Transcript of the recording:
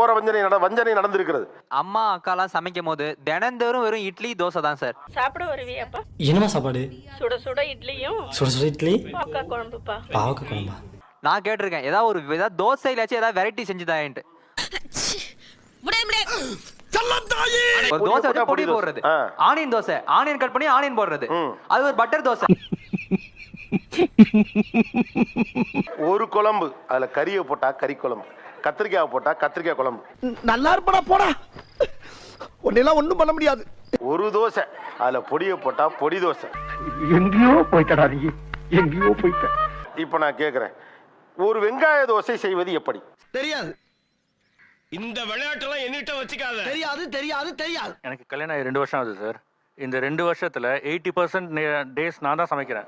ஓர வஞ்சனை நடந்திருக்கிறது. அம்மா அக்காலாம் சமைக்கும் போது தினந்தோறும் வெறும் இட்லி தோசை தான் சார். சாப்பிட வருவியாப்பா? என்னமா சாப்பாடு? சுட சுட இட்லியும் சுட சுட இட்லி பாவக்காய் குழம்புப்பா. பாவக்காய் குழம்பா? நான் கேட்டிருக்கேன் ஏதாவது தோசையிலாச்சும் ஏதாவது வெரைட்டி செஞ்சு தாயேன்ட்டு. ஒரு தோசை வச்சு பொடி போடுறது, ஆனியன் தோசை, ஆனியன் கட் பண்ணி ஆனியன் போடுறது, அது ஒரு பட்டர் தோசை. ஒரு குழம்பு அதுல கறியை போட்டா கறி குழம்பு, கத்திரிக்காய் போட்டா கத்திரிக்காய் குழம்பு. நல்லா இருப்படா போடா, உன்னெல்லாம் ஒண்ணும் பண்ண முடியாது. ஒரு தோசை அதுல பொடியை போட்டா பொடி தோசை. எங்கேயோ போயிட்டடா நீ, எங்கேயோ போயிட்ட. இப்ப நான் கேக்குறேன், ஒரு வெங்காய தோசை செய்வது எப்படி? தெரியாது. இந்த விளையாட்டெல்லாம் என்கிட்ட வச்சுக்காத. தெரியாது தெரியாது தெரியாது. எனக்கு கல்யாணம் ஆகி 2 வருஷம் ஆகுது சார். இந்த 2 வருஷத்துல 80% டேஸ் நான் தான் சமைக்கிறேன்.